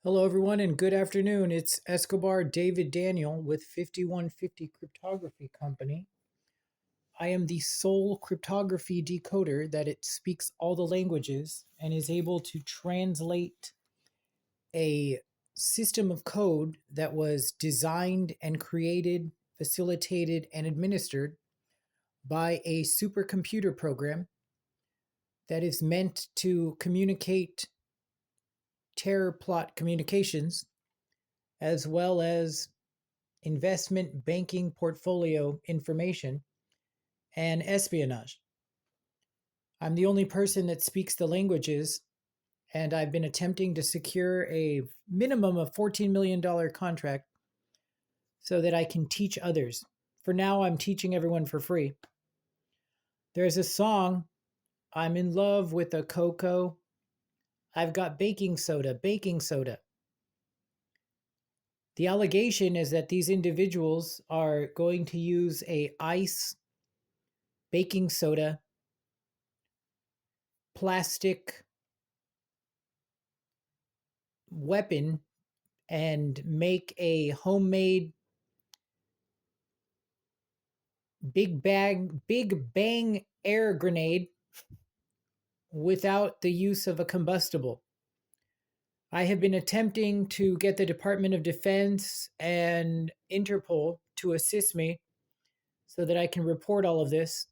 Hello, everyone, and good afternoon. It's Escobar David Daniel with 5150 Cryptography Company. I am the sole cryptography decoder that it speaks all the languages and is able to translate a system of code that was designed and created, facilitated, and administered by a supercomputer program that is meant to communicate terror plot communications as well as investment banking portfolio information, and espionage. I'm the only person that speaks the languages, and I've been attempting to secure a minimum of $14 million contract so that I can teach others. For now, I'm teaching everyone for free. There's a song, I'm in love with a cocoa. I've got baking soda, baking soda. The allegation is that these individuals are going to use a ice baking soda plastic weapon and make a homemade big bang air grenade without the use of a combustible. I have been attempting to get the Department of Defense and Interpol to assist me so that I can report all of this.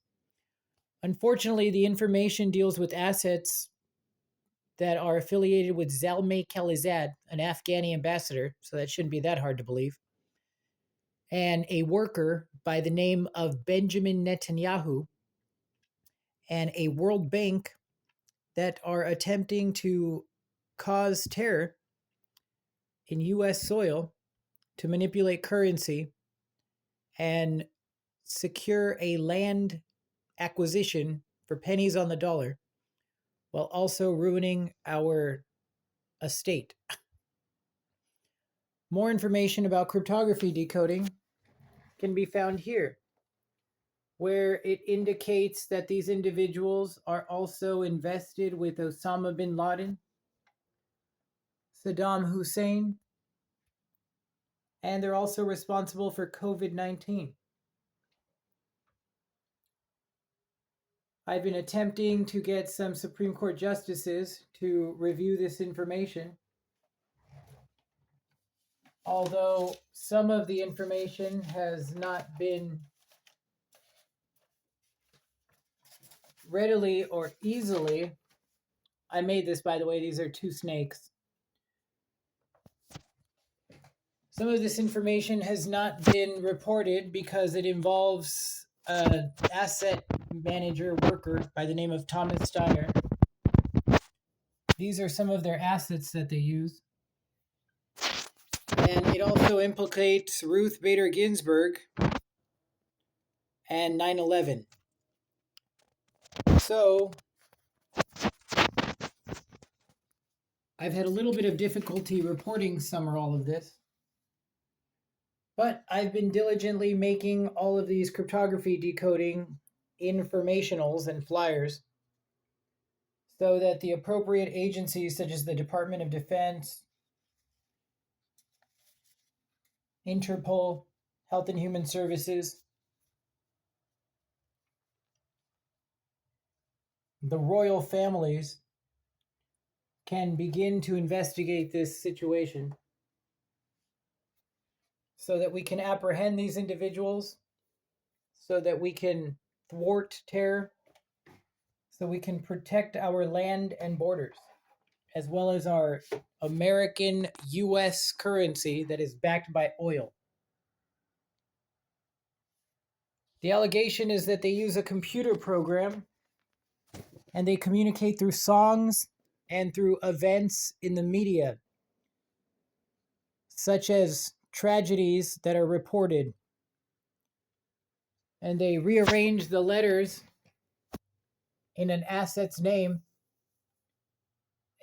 Unfortunately, the information deals with assets that are affiliated with Zalmay Khalilzad, an Afghani ambassador, so that shouldn't be that hard to believe, and a worker by the name of Benjamin Netanyahu, and a World Bank that are attempting to cause terror in U.S. soil to manipulate currency and secure a land acquisition for pennies on the dollar while also ruining our estate. More information about cryptography decoding can be found here, where it indicates that these individuals are also invested with Osama bin Laden, Saddam Hussein, and they're also responsible for COVID-19. I've been attempting to get some Supreme Court justices to review this information, although some of the information has not been readily or easily. I made this, by the way, these are two snakes. Some of this information has not been reported because it involves an asset manager worker by the name of Thomas Steyer. These are some of their assets that they use. And it also implicates Ruth Bader Ginsburg and 9/11. So I've had a little bit of difficulty reporting some or all of this, but I've been diligently making all of these cryptography decoding informationals and flyers so that the appropriate agencies such as the Department of Defense, Interpol, Health and Human Services, the royal families can begin to investigate this situation so that we can apprehend these individuals, so that we can thwart terror, so we can protect our land and borders, as well as our American US currency that is backed by oil. The allegation is that they use a computer program and they communicate through songs and through events in the media, such as tragedies that are reported. And they rearrange the letters in an asset's name,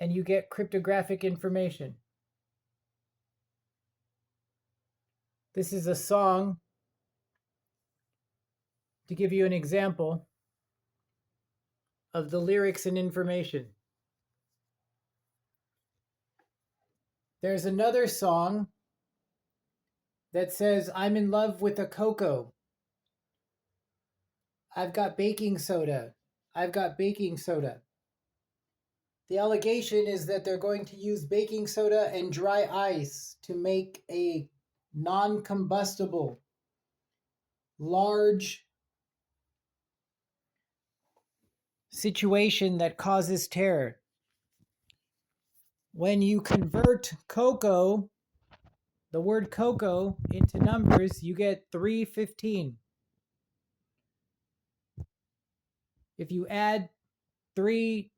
and you get cryptographic information. This is a song to give you an example of the lyrics and information. There's another song that says, I'm in love with a cocoa. I've got baking soda. I've got baking soda. The allegation is that they're going to use baking soda and dry ice to make a non combustible, large situation that causes terror. When you convert cocoa, the word cocoa, into numbers, you get 315. If you add 3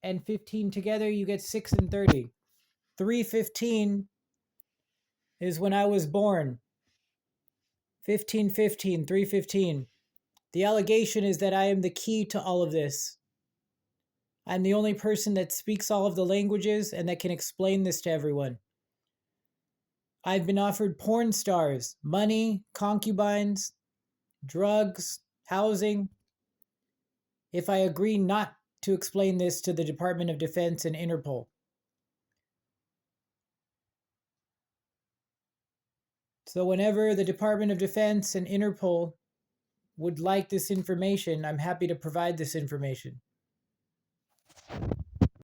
and 15 together, you get 6 and 30. 315 is when I was born. 1515, 315. The allegation is that I am the key to all of this. I'm the only person that speaks all of the languages and that can explain this to everyone. I've been offered porn stars, money, concubines, drugs, housing, if I agree not to explain this to the Department of Defense and Interpol. So whenever the Department of Defense and Interpol would like this information, I'm happy to provide this information.